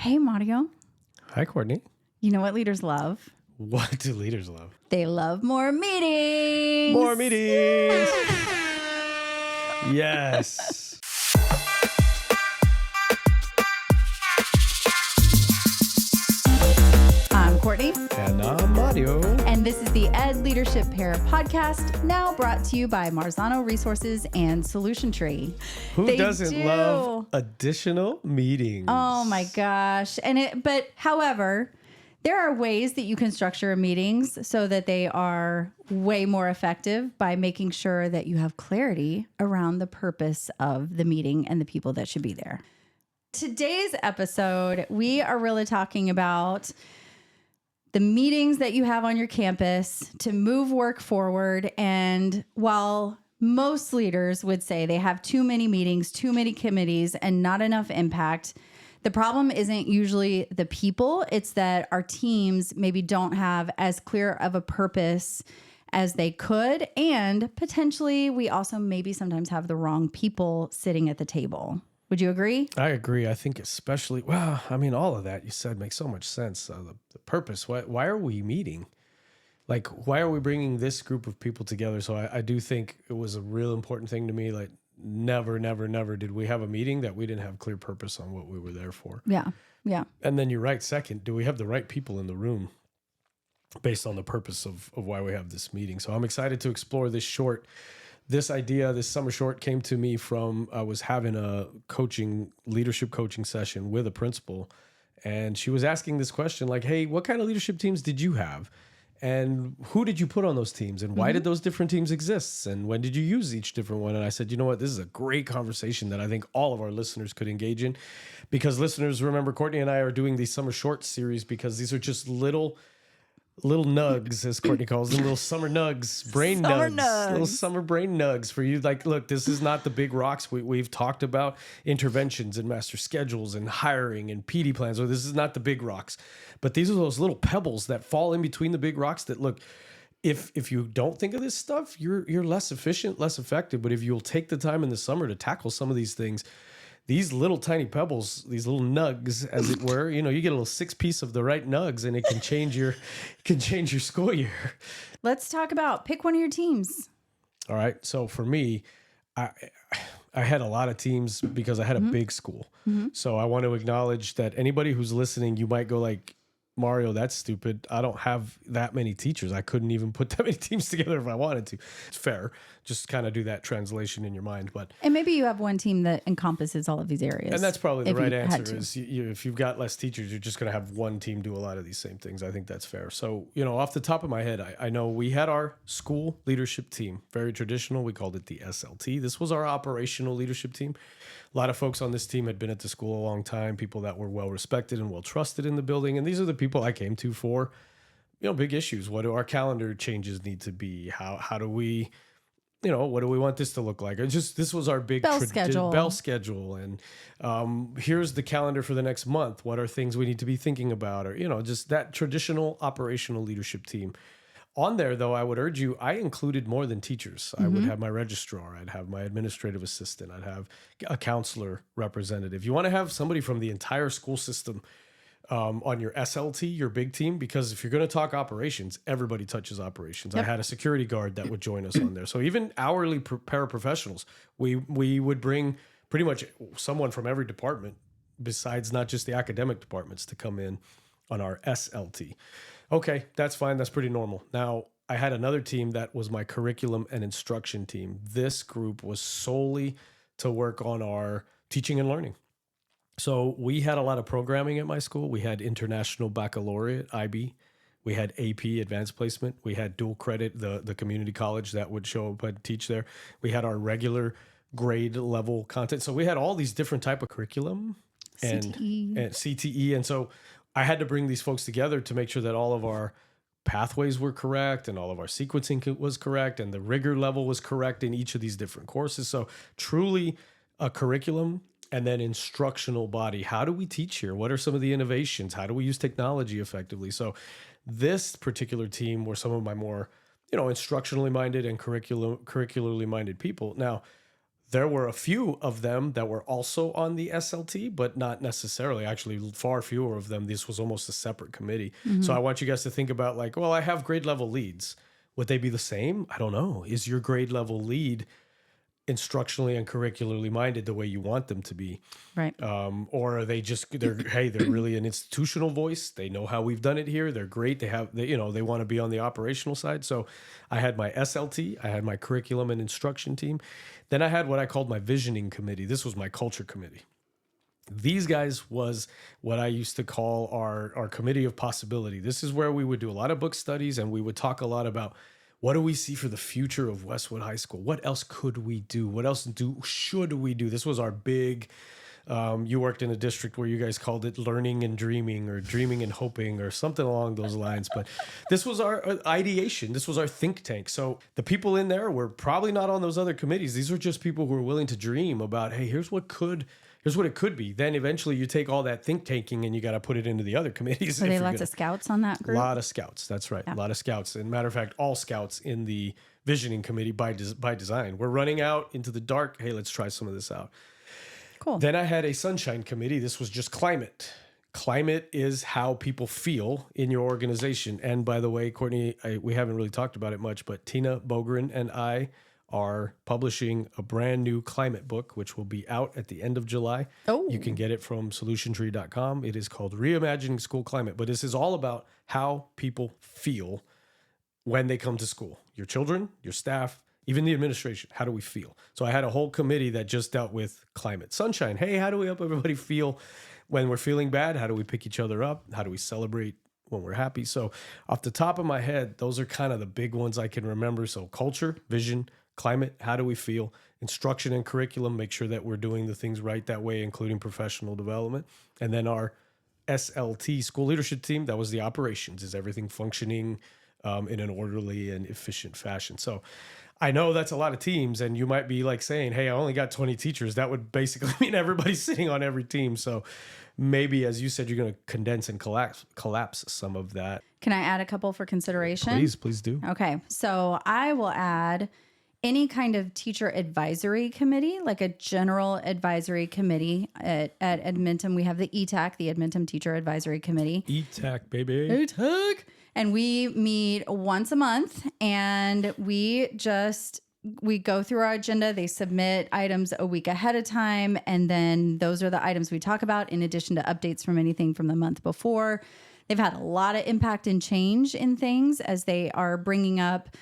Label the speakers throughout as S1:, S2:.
S1: Hey, Mario.
S2: Hi, Courtney.
S1: You know what leaders love?
S2: What do leaders love?
S1: They love more meetings.
S2: More meetings. Yes.
S1: I'm Courtney.
S2: And I'm Mario.
S1: And this is the Ed Leadership Pair podcast, now brought to you by Marzano Resources and Solution Tree.
S2: Who doesn't love additional meetings?
S1: Oh my gosh. However, there are ways that you can structure meetings so that they are way more effective by making sure that you have clarity around the purpose of the meeting and the people that should be there. Today's episode, we are really talking about the meetings that you have on your campus to move work forward. And while most leaders would say they have too many meetings, too many committees, and not enough impact, the problem isn't usually the people. It's that our teams maybe don't have as clear of a purpose as they could. And potentially, we also maybe sometimes have the wrong people sitting at the table. Would you agree?
S2: I agree. I think especially, all of that you said makes so much sense. The purpose, why are we meeting? Like, why are we bringing this group of people together? So I do think it was a real important thing to me. Like, never did we have a meeting that we didn't have clear purpose on what we were there for.
S1: Yeah.
S2: And then you're right. Second, do we have the right people in the room based on the purpose of why we have this meeting? So I'm excited to explore this idea, this summer short came to me from, I was having a leadership coaching session with a principal, and she was asking this question like, hey, what kind of leadership teams did you have? And who did you put on those teams? And why did those different teams exist? And when did you use each different one? And I said, you know what? This is a great conversation that I think all of our listeners could engage in, because listeners, remember, Courtney and I are doing these summer short series because these are just little nugs, as Courtney calls them, little summer nugs, little summer brain nugs for you. Like, look, this is not the big rocks. We've talked about interventions and master schedules and hiring and PD plans. So this is not the big rocks, but these are those little pebbles that fall in between the big rocks that, look, if you don't think of this stuff, you're less efficient, less effective. But if you'll take the time in the summer to tackle some of these things, these little tiny pebbles, these little nugs, as it were, you get a little 6-piece of the right nugs, and it can change your school year.
S1: Let's talk about pick one of your teams.
S2: All right. So for me, I had a lot of teams because I had a big school. So I want to acknowledge that anybody who's listening, you might go like, Mario, that's stupid. I don't have that many teachers. I couldn't even put that many teams together if I wanted to. It's fair. Just kind of do that translation in your mind. And
S1: maybe you have one team that encompasses all of these areas.
S2: And that's probably the right answer is if you've got less teachers, you're just going to have one team do a lot of these same things. I think that's fair. So, off the top of my head, I know we had our school leadership team, very traditional. We called it the SLT. This was our operational leadership team. A lot of folks on this team had been at the school a long time, people that were well respected and well trusted in the building. And these are the people I came to for, big issues. What do our calendar changes need to be? How do we, what do we want this to look like? This was our big bell schedule. And here's the calendar for the next month. What are things we need to be thinking about? Or, just that traditional operational leadership team. On there, though, I would urge you, I included more than teachers. I would have my registrar. I'd have my administrative assistant. I'd have a counselor representative. You want to have somebody from the entire school system on your SLT, your big team, because if you're going to talk operations, everybody touches operations. Yep. I had a security guard that would join us on there. So even hourly paraprofessionals, we would bring pretty much someone from every department besides not just the academic departments to come in on our SLT. Okay, that's fine. That's pretty normal. Now, I had another team that was my curriculum and instruction team. This group was solely to work on our teaching and learning. So we had a lot of programming at my school. We had International Baccalaureate, IB. We had AP, Advanced Placement. We had dual credit, the community college that would show up and teach there. We had our regular grade level content. So we had all these different type of curriculum and CTE. And so I had to bring these folks together to make sure that all of our pathways were correct and all of our sequencing was correct and the rigor level was correct in each of these different courses. So truly a curriculum and then instructional body. How do we teach here? What are some of the innovations? How do we use technology effectively? So this particular team were some of my more, instructionally minded and curricularly minded people. Now, There were a few of them that were also on the SLT, but not necessarily. Actually, far fewer of them. This was almost a separate committee. So I want you guys to think about like, well, I have grade level leads. Would they be the same? I don't know. Is your grade level lead instructionally and curricularly minded the way you want them to be?
S1: Right.
S2: Or are they they're really an institutional voice. They know how we've done it here. They're great. They want to be on the operational side. So I had my SLT, I had my curriculum and instruction team. Then I had what I called my visioning committee. This was my culture committee. These guys was what I used to call our committee of possibility. This is where we would do a lot of book studies and we would talk a lot about what do we see for the future of Westwood High School? What else could we do? What else should we do? This was our big, you worked in a district where you guys called it learning and dreaming or dreaming and hoping or something along those lines. But this was our ideation. This was our think tank. So the people in there were probably not on those other committees. These were just people who were willing to dream about, hey, here's what it could be. Then eventually you take all that think tanking and you got to put it into the other committees.
S1: Were there lots of scouts on that group?
S2: A lot of scouts. That's right. Yeah. A lot of scouts. And matter of fact, all scouts in the visioning committee by design. We're running out into the dark. Hey, let's try some of this out.
S1: Cool.
S2: Then I had a sunshine committee. This was just climate. Climate is how people feel in your organization. And by the way, Courtney, we haven't really talked about it much, but Tina Bogren and I are publishing a brand new climate book, which will be out at the end of July.
S1: Oh.
S2: You can get it from solutiontree.com. It is called Reimagining School Climate, but this is all about how people feel when they come to school. Your children, your staff, even the administration. How do we feel? So I had a whole committee that just dealt with climate. Sunshine. Hey, how do we help everybody feel when we're feeling bad? How do we pick each other up? How do we celebrate when we're happy? So off the top of my head, those are kind of the big ones I can remember. So culture, vision, climate, how do we feel? Instruction and curriculum, make sure that we're doing the things right that way, including professional development. And then our SLT, school leadership team, that was the operations. Is everything functioning in an orderly and efficient fashion? So I know that's a lot of teams, and you might be like saying, hey, I only got 20 teachers. That would basically mean everybody's sitting on every team. So maybe, as you said, you're going to condense and collapse some of that.
S1: Can I add a couple for consideration?
S2: Please do.
S1: Okay. So I will add any kind of teacher advisory committee, like a general advisory committee at Edmonton. We have the ETAC, the Edmonton Teacher Advisory Committee.
S2: ETAC, baby.
S1: ETAC. And we meet once a month and we go through our agenda. They submit items a week ahead of time. And then those are the items we talk about in addition to updates from anything from the month before. They've had a lot of impact and change in things as they are bringing up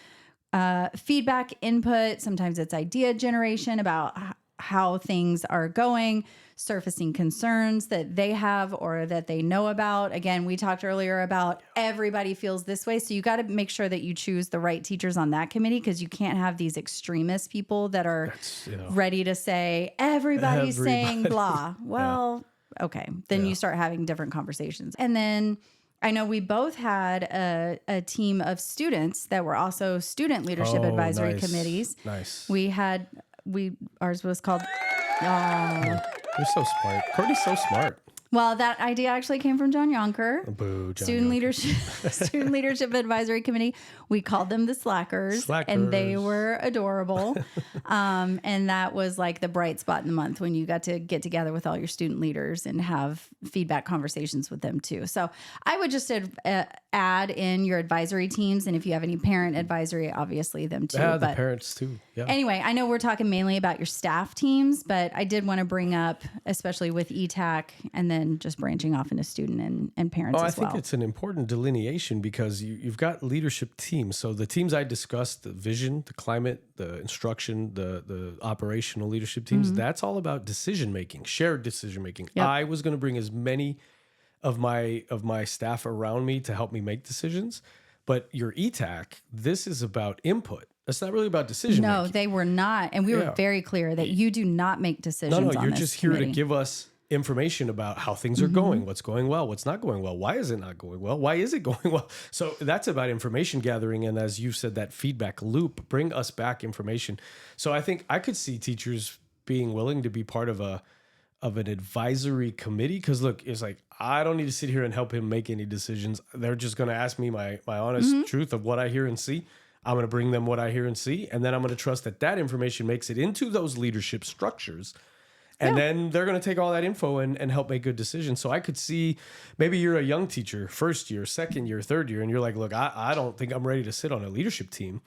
S1: feedback, input. Sometimes it's idea generation about how things are going, surfacing concerns that they have or that they know about. Again, we talked earlier about everybody feels this way. So you got to make sure that you choose the right teachers on that committee, because you can't have these extremist people that are ready to say, everybody's saying blah. Well, okay. Then you start having different conversations. And then I know we both had a team of students that were also student leadership advisory committees.
S2: Nice.
S1: Ours was called.
S2: You're so smart. Courtney's so smart.
S1: Well, that idea actually came from John Yonker.
S2: Boo, John
S1: Student
S2: Yonker.
S1: Student Leadership Advisory Committee. We called them the Slackers. And they were adorable. And that was like the bright spot in the month when you got to get together with all your student leaders and have feedback conversations with them too. So I would just add in your advisory teams. And if you have any parent advisory, obviously them too.
S2: Yeah, the parents too. Yeah.
S1: Anyway, I know we're talking mainly about your staff teams, but I did want to bring up, especially with ETAC and then just branching off into student and parents as well.
S2: I think it's an important delineation because you've got leadership teams. So the teams I discussed, the vision, the climate, the instruction, the operational leadership teams, that's all about decision-making, shared decision-making. Yep. I was going to bring as many of my staff around me to help me make decisions. But your ETAC, this is about input. It's not really about decision making.
S1: No, they were not. And we were very clear that you do not make decisions.
S2: No, you're just here to give us information about how things are going, what's going well, what's not going well, why is it not going well, why is it going well. So that's about information gathering. And as you said, that feedback loop, bring us back information. So I think I could see teachers being willing to be part of an advisory committee. Because look, it's like, I don't need to sit here and help him make any decisions. They're just going to ask me my honest truth of what I hear and see. I'm going to bring them what I hear and see, and then I'm going to trust that that information makes it into those leadership structures. And then they're going to take all that info and help make good decisions. So I could see maybe you're a young teacher, first year, second year, third year, and you're like, look, I don't think I'm ready to sit on a leadership team,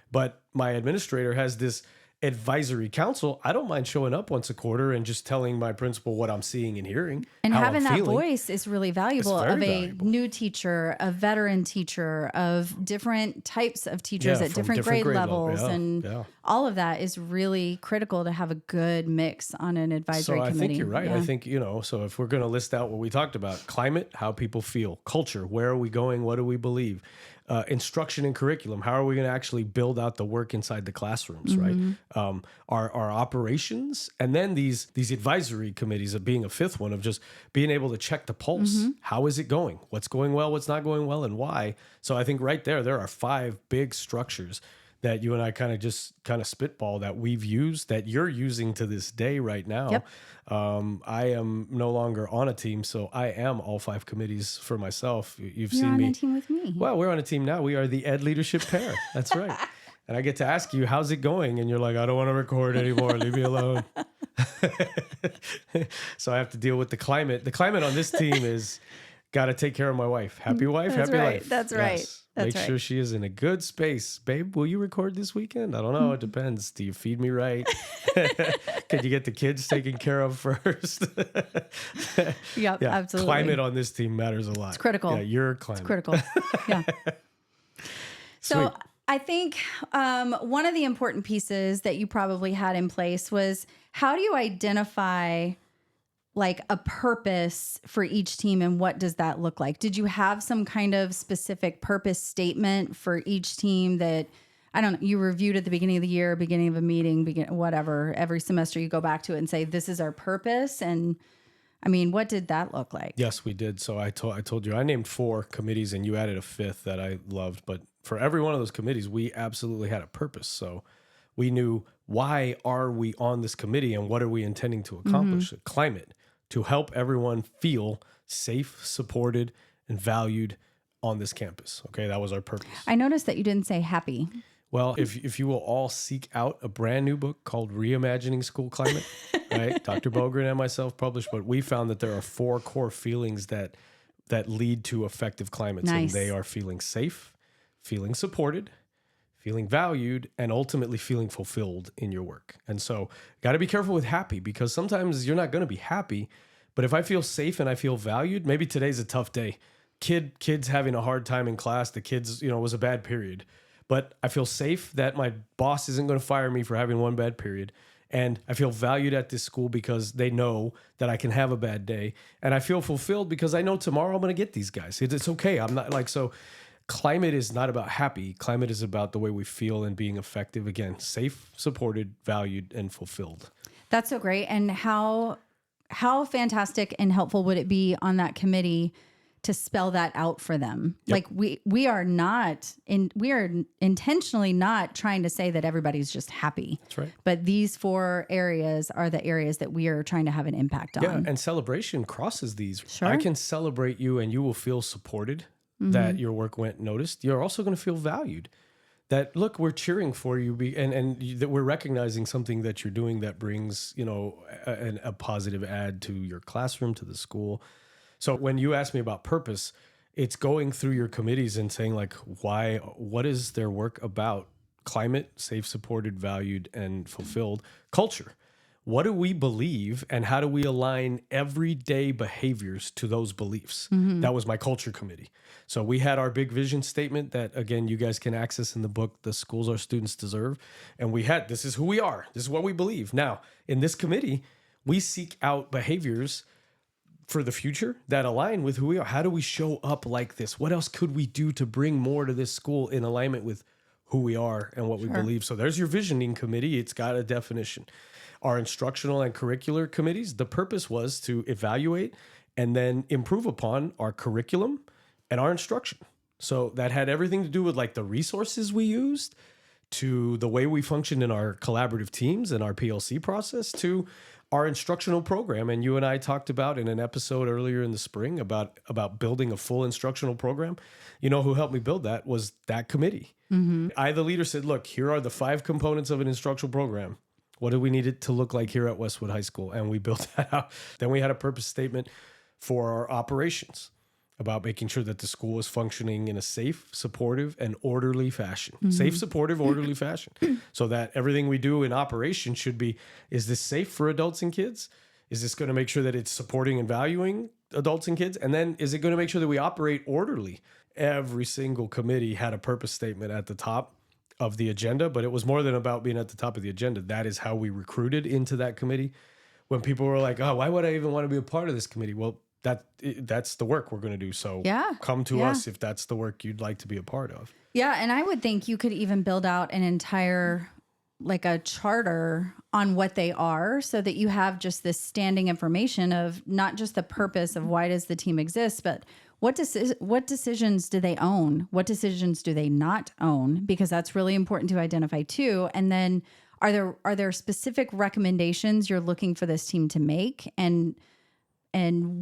S2: but my administrator has this advisory council. I don't mind showing up once a quarter and just telling my principal what I'm seeing and hearing.
S1: And
S2: how
S1: having
S2: I'm
S1: that
S2: feeling.
S1: voice is really valuable,
S2: It's
S1: of
S2: very
S1: a
S2: valuable.
S1: new teacher, a veteran teacher, of different types of teachers at
S2: from
S1: different grade levels. And
S2: Yeah.
S1: all of that is really critical to have a good mix on an advisory
S2: So I
S1: committee.
S2: think you're right.
S1: Yeah.
S2: I think, so if we're going to list out what we talked about, climate, how people feel, culture, where are we going? What do we believe? Instruction and curriculum. How are we going to actually build out the work inside the classrooms, right? Our operations, and then these advisory committees of being a fifth one, of just being able to check the pulse. How is it going? What's going well? What's not going well, and why? So I think right there are 5 big structures that you and I kind of spitball that we've used, that you're using to this day right now.
S1: Yep.
S2: I am no longer on a team, so I am all 5 committees for myself. You've
S1: You're
S2: seen
S1: on
S2: me.
S1: a team with me.
S2: Well, we're on a team now. We are the Ed leadership pair. That's right. And I get to ask you, how's it going? And you're like, I don't want to record anymore. Leave me alone. So I have to deal with the climate. The climate on this team is got to take care of my wife. Happy wife,
S1: That's
S2: happy
S1: right.
S2: life.
S1: That's right. That's
S2: Make sure
S1: right.
S2: she is in a good space. Babe, will you record this weekend? I don't know. It depends. Do you feed me right? Can you get the kids taken care of first?
S1: Yep,
S2: Yeah,
S1: absolutely.
S2: climate on this team matters a lot. It's
S1: critical.
S2: Yeah, your climate.
S1: It's critical. Yeah. So
S2: Sweet.
S1: I think one of the important pieces that you probably had in place was, how do you identify like a purpose for each team, and what does that look like? Did you have some kind of specific purpose statement for each team that, I don't know, you reviewed at the beginning of the year, beginning of a meeting, whatever, every semester you go back to it and say, this is our purpose? And I mean, what did that look like?
S2: Yes, we did. So I told you, I named 4 committees and you added a 5th that I loved. But for every one of those committees, we absolutely had a purpose. So we knew, why are we on this committee and what are we intending to accomplish? Climate, to help everyone feel safe, supported, and valued on this campus. Okay, that was our purpose.
S1: I noticed that you didn't say happy.
S2: Well, if you will all seek out a brand new book called Reimagining School Climate, right? Dr. Bogren and myself published, but we found that there are 4 core feelings that lead to effective climates.
S1: Nice.
S2: And they are feeling safe, feeling supported, feeling valued, and ultimately feeling fulfilled in your work. And so got to be careful with happy, because sometimes you're not going to be happy, but if I feel safe and I feel valued, maybe today's a tough day. Kids having a hard time in class, the kids, it was a bad period. But I feel safe that my boss isn't going to fire me for having one bad period. And I feel valued at this school because they know that I can have a bad day. And I feel fulfilled because I know tomorrow I'm going to get these guys. It's okay. I'm not like, so climate is not about happy. Climate is about the way we feel and being effective. Again, safe, supported, valued, and fulfilled.
S1: That's so great. And how fantastic and helpful would it be on that committee to spell that out for them?
S2: Yep.
S1: Like we are intentionally not trying to say that everybody's just happy.
S2: That's right.
S1: But these 4 areas are the areas that we are trying to have an impact on.
S2: Yeah, and celebration crosses these.
S1: Sure.
S2: I can celebrate you and you will feel supported, that your work went noticed. You're also going to feel valued. That, look, we're cheering for you, and that we're recognizing something that you're doing that brings, a positive add to your classroom, to the school. So when you ask me about purpose, it's going through your committees and saying, like, what is their work about? Climate, safe, supported, valued, and fulfilled. Culture. What do we believe, and how do we align everyday behaviors to those beliefs? That was my culture committee. So we had our big vision statement that, again, you guys can access in the book, The Schools Our Students Deserve. And we had, this is who we are. This is what we believe. Now, in this committee, we seek out behaviors for the future that align with who we are. How do we show up like this? What else could we do to bring more to this school in alignment with who we are and what we believe? So there's your visioning committee. It's got a definition. Our instructional and curricular committees, the purpose was to evaluate and then improve upon our curriculum and our instruction. So that had everything to do with like the resources we used, to the way we functioned in our collaborative teams and our PLC process, to our instructional program. And you and I talked about in an episode earlier in the spring about building a full instructional program. You know who helped me build that was that committee. I, the leader, said, look, here are the 5 components of an instructional program. What do we need it to look like here at Westwood High School? And we built that out. Then we had a purpose statement for our operations about making sure that the school is functioning in a safe, supportive, and orderly fashion. Safe, supportive, orderly fashion. So that everything we do in operation should be, is this safe for adults and kids? Is this going to make sure that it's supporting and valuing adults and kids? And then is it going to make sure that we operate orderly? Every single committee had a purpose statement at the top of the agenda, but it was more than about being at the top of the agenda. That is how we recruited into that committee. When people were like, oh, why would I even want to be a part of this committee? Well, that's the work we're going to do. So come to us if that's the work you'd like to be a part of.
S1: Yeah. And I would think you could even build out an entire, like a charter on what they are, so that you have just this standing information of not just the purpose of why does the team exist, but what decisions do they own? What decisions do they not own? Because that's really important to identify too. And then are there specific recommendations you're looking for this team to make, and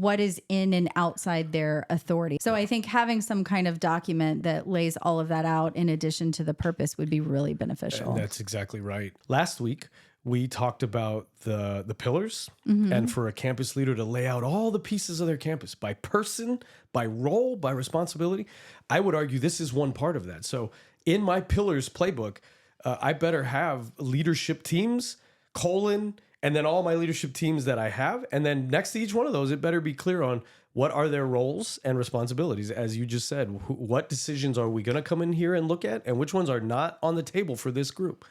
S1: what is in and outside their authority? So I think having some kind of document that lays all of that out in addition to the purpose would be really beneficial.
S2: And that's exactly right. Last week, we talked about the pillars, and for a campus leader to lay out all the pieces of their campus by person, by role, by responsibility. I would argue this is one part of that. So in my pillars playbook, I better have leadership teams, and then all my leadership teams that I have. And then next to each one of those, it better be clear on what are their roles and responsibilities. As you just said, what decisions are we going to come in here and look at, and which ones are not on the table for this group?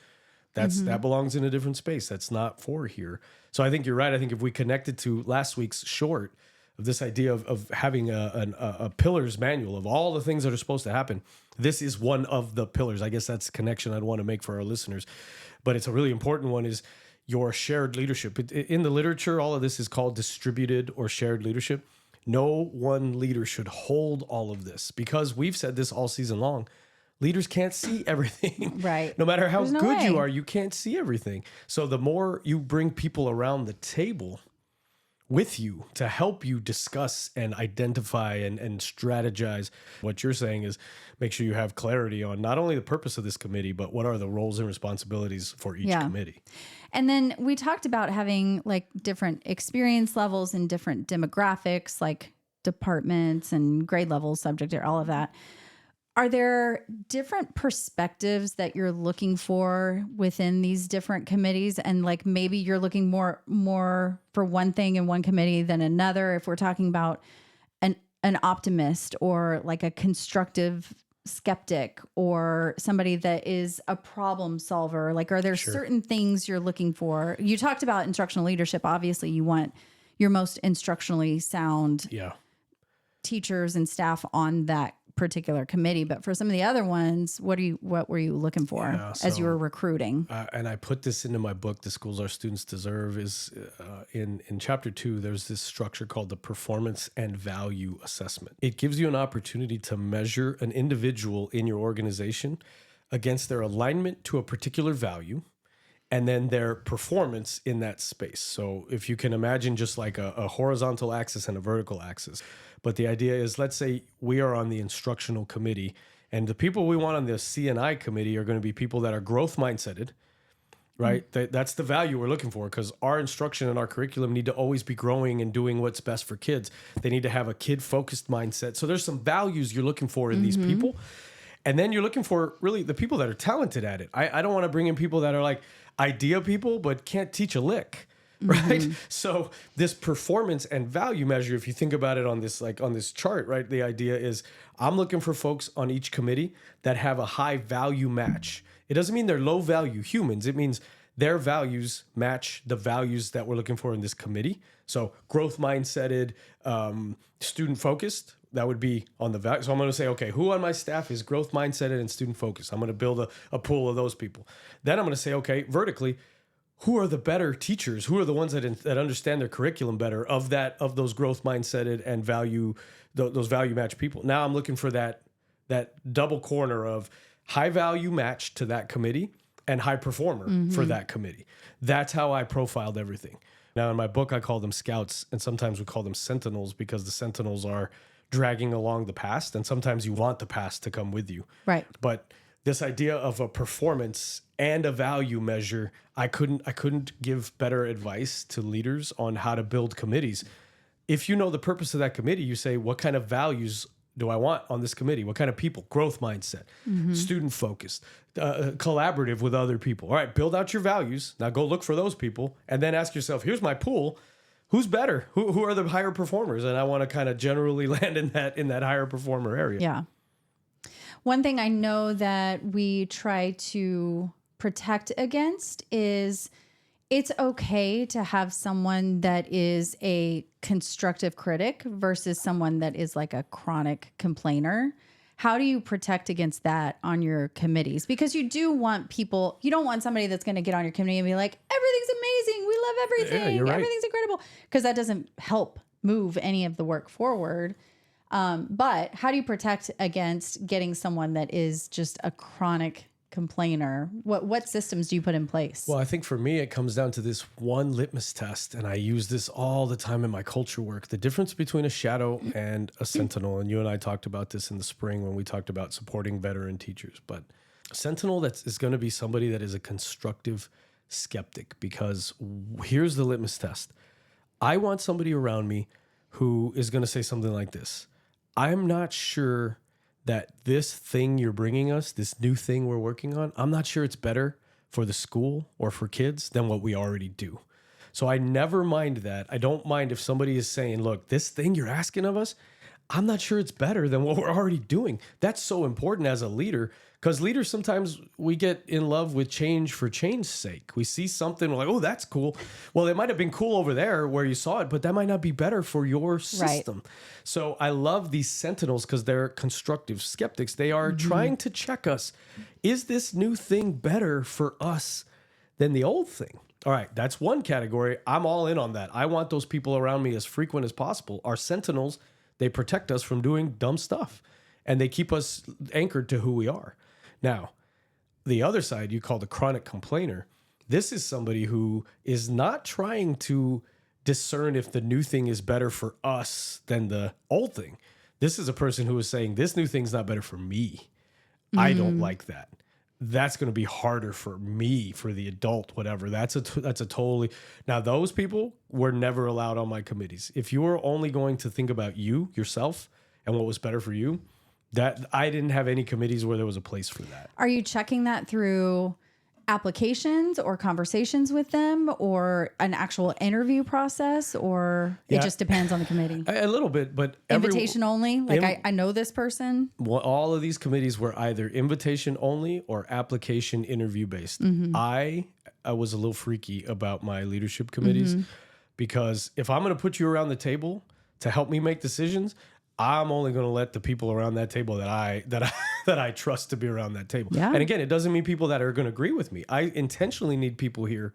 S2: That belongs in a different space. That's not for here. So I think you're right. I think if we connected to last week's short of this idea of having a pillars manual of all the things that are supposed to happen, this is one of the pillars. I guess that's the connection I'd want to make for our listeners. But it's a really important one, is your shared leadership. In the literature, all of this is called distributed or shared leadership. No one leader should hold all of this, because we've said this all season long. Leaders can't see everything.
S1: Right.
S2: No matter how
S1: There's no
S2: good
S1: way.
S2: you are, you can't see everything. So the more you bring people around the table with you to help you discuss and identify and strategize, what you're saying is make sure you have clarity on not only the purpose of this committee, but what are the roles and responsibilities for each committee.
S1: And then we talked about having like different experience levels and different demographics, like departments and grade levels, subject area, all of that. Are there different perspectives that you're looking for within these different committees? And like maybe you're looking more for one thing in one committee than another. If we're talking about an optimist, or like a constructive skeptic, or somebody that is a problem solver, like are there certain things you're looking for? You talked about instructional leadership. Obviously, you want your most instructionally sound teachers and staff on that particular committee, but for some of the other ones, what were you looking for as you were recruiting?
S2: And I put this into my book, The Schools Our Students Deserve, is in chapter 2, there's this structure called the performance and value assessment. It gives you an opportunity to measure an individual in your organization against their alignment to a particular value, and then their performance in that space. So if you can imagine just like a horizontal axis and a vertical axis. But the idea is, let's say we are on the instructional committee, and the people we want on the C&I committee are going to be people that are growth mindseted, right? That's the value we're looking for, because our instruction and our curriculum need to always be growing and doing what's best for kids. They need to have a kid-focused mindset. So there's some values you're looking for in these people. And then you're looking for really the people that are talented at it. I don't want to bring in people that are like idea people but can't teach a lick. Right. So this performance and value measure, if you think about it on this chart, right? The idea is I'm looking for folks on each committee that have a high value match. It doesn't mean they're low value humans. It means their values match the values that we're looking for in this committee. So growth mindseted, student focused, that would be on the value. So I'm going to say, okay, who on my staff is growth mindseted and student focused? I'm going to build a pool of those people. Then I'm going to say, okay, vertically, who are the better teachers? Who are the ones that understand their curriculum better of those growth mindseted and value, those value match people? Now I'm looking for that double corner of high value match to that committee and high performer for that committee. That's how I profiled everything. Now, in my book, I call them scouts, and sometimes we call them sentinels because the sentinels are dragging along the past, and sometimes you want the past to come with you.
S1: Right.
S2: But this idea of a performance and a value measure, I couldn't give better advice to leaders on how to build committees. If you know the purpose of that committee, you say, what kind of values do I want on this committee? What kind of people? Growth mindset, student focused, collaborative with other people. All right, build out your values. Now go look for those people and then ask yourself, here's my pool. Who's better? Who are the higher performers? And I want to kind of generally land in that higher performer area.
S1: Yeah. One thing I know that we try to protect against is it's okay to have someone that is a constructive critic versus someone that is like a chronic complainer. How do you protect against that on your committees? Because you do want people, you don't want somebody that's going to get on your committee and be like, everything's amazing. We love everything.
S2: Yeah, you're right.
S1: Everything's incredible. Because that doesn't help move any of the work forward. But how do you protect against getting someone that is just a chronic complainer? What systems do you put in place?
S2: Well, I think for me, it comes down to this one litmus test, and I use this all the time in my culture work. The difference between a shadow and a sentinel, and you and I talked about this in the spring when we talked about supporting veteran teachers, but a sentinel is going to be somebody that is a constructive skeptic, because here's the litmus test. I want somebody around me who is going to say something like this: I'm not sure that this thing you're bringing us, this new thing we're working on, I'm not sure it's better for the school or for kids than what we already do. So I never mind that. I don't mind if somebody is saying, look, this thing you're asking of us, I'm not sure it's better than what we're already doing. That's so important as a leader, because leaders, sometimes we get in love with change for change's sake. We see something, we're like, oh, that's cool. Well, it might have been cool over there where you saw it, but that might not be better for your system. Right. So I love these sentinels because they're constructive skeptics. They are trying to check us. Is this new thing better for us than the old thing? All right, that's one category. I'm all in on that. I want those people around me as frequent as possible. Our sentinels, they protect us from doing dumb stuff, and they keep us anchored to who we are. Now, the other side you call the chronic complainer. This is somebody who is not trying to discern if the new thing is better for us than the old thing. This is a person who is saying, this new thing's not better for me. I don't like that. That's going to be harder for me, for the adult, whatever. That's a totally... Now, those people were never allowed on my committees. If you were only going to think about you, yourself, and what was better for you, that I didn't have any committees where there was a place for that.
S1: Are you checking that through applications or conversations with them or an actual interview process, or it just depends on the committee?
S2: A little bit, but
S1: invitation only? Like I know this person?
S2: Well, all of these committees were either invitation only or application interview based. I was a little freaky about my leadership committees because if I'm going to put you around the table to help me make decisions, I'm only going to let the people around that table that I trust to be around that table. Yeah. And again, it doesn't mean people that are going to agree with me. I intentionally need people here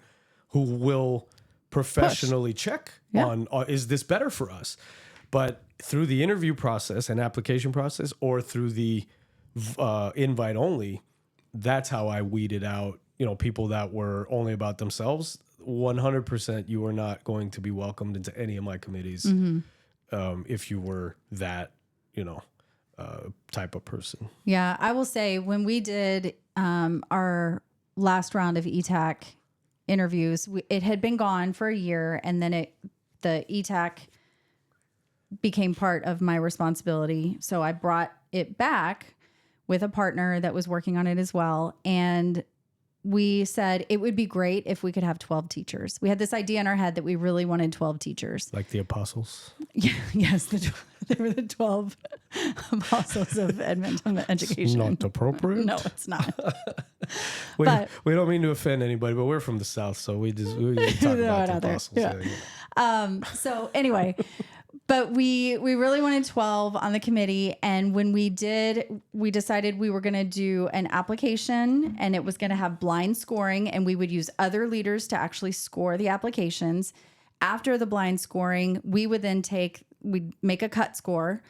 S2: who will professionally check on, is this better for us? But through the interview process and application process, or through the invite only, that's how I weeded out, people that were only about themselves. 100% you are not going to be welcomed into any of my committees. If you were that, type of person. Yeah,
S1: I will say when we did our last round of ETAC interviews, it had been gone for a year, and then the ETAC became part of my responsibility. So I brought it back with a partner that was working on it as well, and we said it would be great if we could have 12 teachers. We had this idea in our head that we really wanted 12 teachers.
S2: Like the apostles?
S1: Yes, they were the 12 apostles of Edmonton education.
S2: It's not appropriate?
S1: No, it's not.
S2: we don't mean to offend anybody, but we're from the South, so we talk about the apostles.
S1: Yeah. So anyway... But we really wanted 12 on the committee. And when we decided we were going to do an application, and it was going to have blind scoring, and we would use other leaders to actually score the applications. After the blind scoring, we'd make a cut score,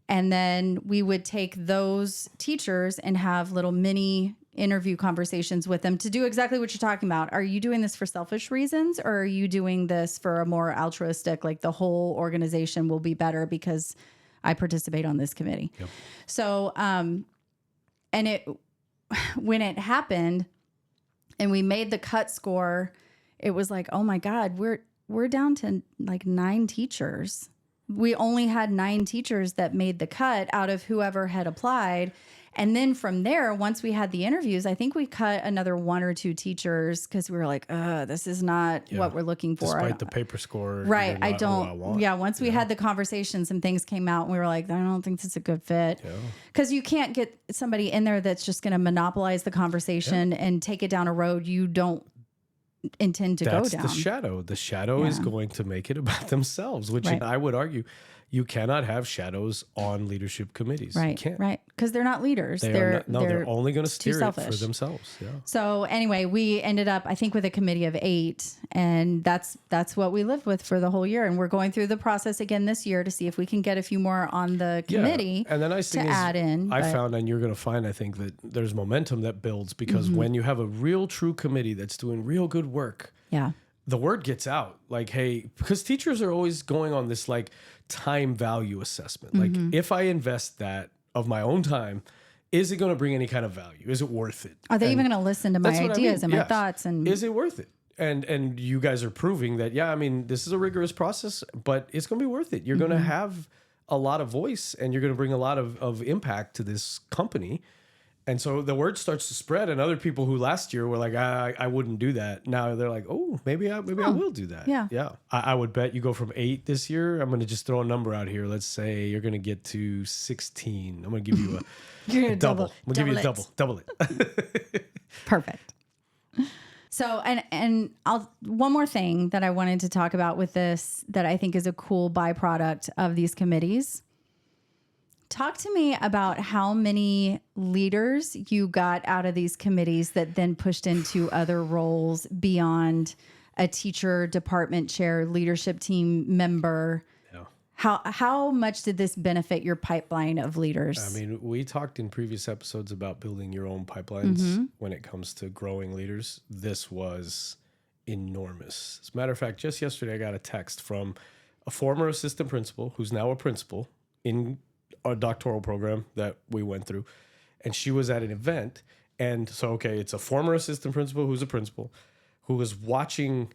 S1: and then we would take those teachers and have little mini interview conversations with them to do exactly what you're talking about. Are you doing this for selfish reasons, or are you doing this for a more altruistic, like the whole organization will be better because I participate on this committee?
S2: Yep.
S1: So, when it happened and we made the cut score, it was like, oh my God, we're down to like 9 teachers. We only had 9 teachers that made the cut out of whoever had applied. And then from there, once we had the interviews, I think we cut another 1 or 2 teachers because we were like, this is not what we're looking for.
S2: Despite the paper score.
S1: Right. I don't. Once we had the conversation, some things came out and we were like, I don't think this is a good fit. Because you can't get somebody in there that's just going to monopolize the conversation and take it down a road you don't intend to go down.
S2: That's the shadow. The shadow is going to make it about themselves, which I would argue you cannot have shadows on leadership committees.
S1: Right.
S2: You can't.
S1: Right. Because they're not leaders.
S2: They're only going to steer it for themselves. Yeah.
S1: So anyway, we ended up, I think, with a committee of 8, and that's what we lived with for the whole year. And we're going through the process again this year to see if we can get a few more on the committee.
S2: And the nice thing is,
S1: add in.
S2: I found, and you're going to find, I think, that there's momentum that builds because when you have a real, true committee that's doing real good work, the word gets out. Like, hey, because teachers are always going on this like time value assessment. Like, if I invest that of my own time, is it going to bring any kind of value? Is it worth it?
S1: Are they even going to listen to my ideas and my thoughts? And
S2: is it worth it? And you guys are proving that, I mean, this is a rigorous process, but it's going to be worth it. You're going to have a lot of voice and you're going to bring a lot of impact to this company. And so the word starts to spread, and other people who last year were like, I wouldn't do that. Now they're like, oh, maybe I will do that.
S1: Yeah.
S2: I would bet you go from 8 this year. I'm going to just throw a number out here. Let's say you're going to get to 16. I'm going to give you a double. I'm going to give you a double it.
S1: Perfect. So, and one more thing that I wanted to talk about with this that I think is a cool byproduct of these committees. Talk to me about how many leaders you got out of these committees that then pushed into other roles beyond a teacher, department chair, leadership team member.
S2: Yeah.
S1: How much did this benefit your pipeline of leaders?
S2: I mean, we talked in previous episodes about building your own pipelines when it comes to growing leaders. This was enormous. As a matter of fact, just yesterday I got a text from a former assistant principal who's now a principal in a doctoral program that we went through, and she was at an event. And so, it's a former assistant principal who's a principal who was watching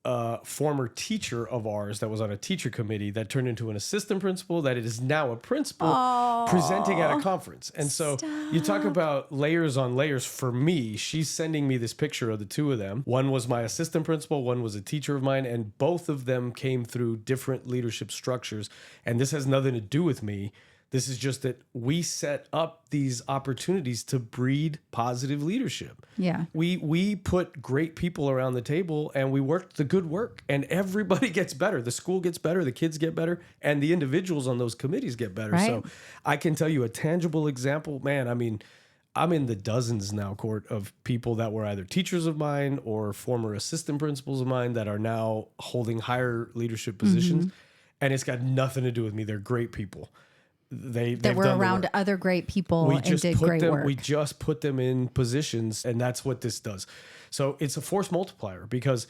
S2: a former teacher of ours that was on a teacher committee that turned into an assistant principal that is now a principal presenting at a conference. And so you talk about layers on layers. For me, she's sending me this picture of the two of them. One was my assistant principal, one was a teacher of mine, and both of them came through different leadership structures. And this has nothing to do with me. This is just that we set up these opportunities to breed positive leadership.
S1: Yeah.
S2: We put great people around the table and we work the good work, and everybody gets better. The school gets better, the kids get better, and the individuals on those committees get better.
S1: Right.
S2: So I can tell you a tangible example, man. I mean, I'm in the dozens now, Court, of people that were either teachers of mine or former assistant principals of mine that are now holding higher leadership positions. And it's got nothing to do with me. They're great people. That
S1: were around other great people and did great work.
S2: We just put them in positions, and that's what this does. So it's a force multiplier because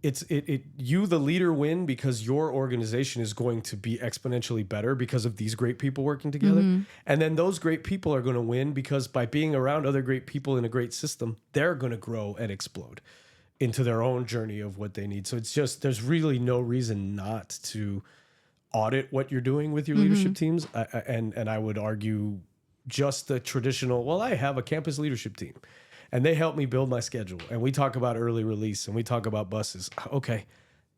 S2: you, the leader, win because your organization is going to be exponentially better because of these great people working together. And then those great people are going to win because by being around other great people in a great system, they're going to grow and explode into their own journey of what they need. So it's just, there's really no reason not to audit what you're doing with your leadership teams. And I would argue just the traditional, I have a campus leadership team and they help me build my schedule. And we talk about early release and we talk about buses. Okay,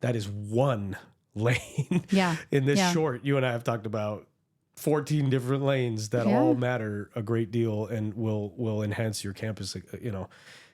S2: that is one lane in this short. You and I have talked about 14 different lanes that all matter a great deal and will enhance your campus,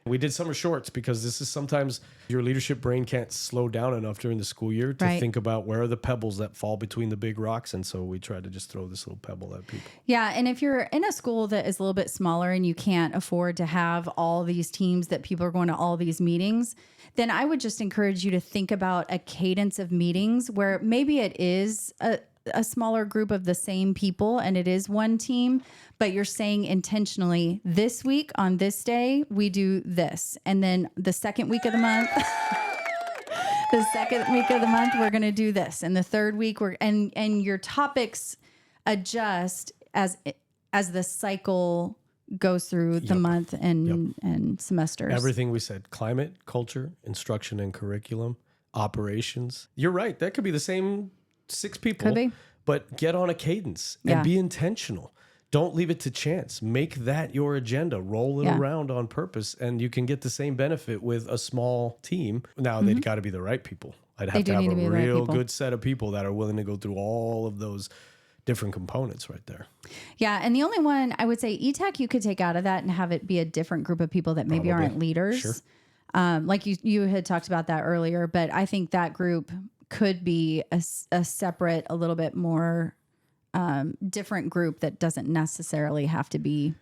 S2: We did summer shorts because this is sometimes your leadership brain can't slow down enough during the school year to think about where are the pebbles that fall between the big rocks. And so we try to just throw this little pebble at people.
S1: Yeah. And if you're in a school that is a little bit smaller and you can't afford to have all these teams that people are going to all these meetings, then I would just encourage you to think about a cadence of meetings where maybe it is a smaller group of the same people and it is one team, but you're saying intentionally, this week on this day, we do this. And then the second week of the month, we're going to do this. And the third week and your topics adjust as the cycle goes through the month and semesters.
S2: Everything we said: climate, culture, instruction and curriculum, operations. You're right. That could be the same 6 people,
S1: Could be.
S2: But get on a cadence and be intentional. Don't leave it to chance. Make that your agenda. Roll it around on purpose, and you can get the same benefit with a small team. Now, they've got to be the right people. I'd have to have a real good set of people that are willing to go through all of those different components right there.
S1: Yeah. And the only one I would say E-Tech you could take out of that and have it be a different group of people that maybe aren't leaders.
S2: Sure.
S1: Like you had talked about that earlier, but I think that group could be a separate, a little bit more different group that doesn't necessarily have to be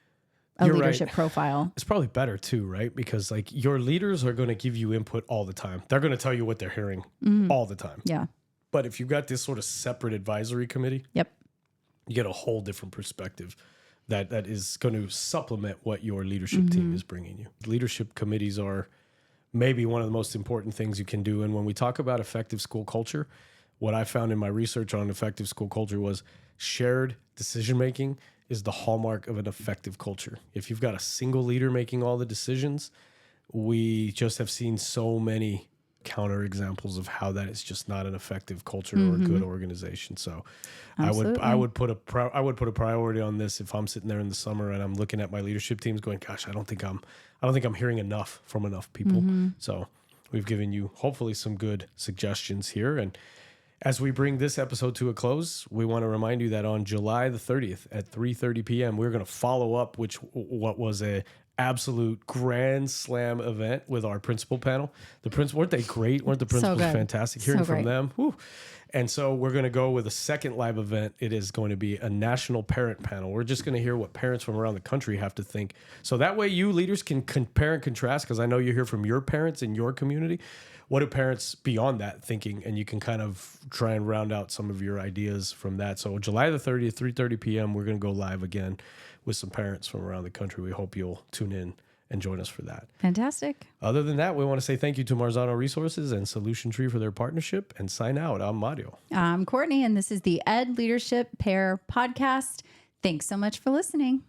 S1: a leadership profile.
S2: It's probably better too, right? Because like your leaders are going to give you input all the time. They're going to tell you what they're hearing all the time.
S1: Yeah.
S2: But if you've got this sort of separate advisory committee, you get a whole different perspective that is going to supplement what your leadership team is bringing you. Leadership committees are maybe one of the most important things you can do. And when we talk about effective school culture, what I found in my research on effective school culture was shared decision-making is the hallmark of an effective culture. If you've got a single leader making all the decisions, we just have seen so many counter examples of how that is just not an effective culture or a good organization. So I would put a priority on this if I'm sitting there in the summer and I'm looking at my leadership teams going, gosh, I don't think I'm hearing enough from enough people. So we've given you hopefully some good suggestions here. And as we bring this episode to a close, we want to remind you that on July the 30th at 3:30 p.m., we're going to follow up what was a absolute grand slam event with our principal panel. The principal, weren't they great? Weren't the principals fantastic? Hearing from them. Whew. And so we're going to go with a second live event. It is going to be a national parent panel. We're just going to hear what parents from around the country have to think. So that way you leaders can compare and contrast, because I know you hear from your parents in your community. What do parents beyond that thinking? And you can kind of try and round out some of your ideas from that. So July the 30th, 3:30 p.m., we're going to go live again with some parents from around the country. We hope you'll tune in and join us for that.
S1: Fantastic.
S2: Other than that, we want to say thank you to Marzano Resources and Solution Tree for their partnership, and sign out. I'm Mario.
S1: I'm Courtney, and this is the Ed Leadership Pair Podcast. Thanks so much for listening.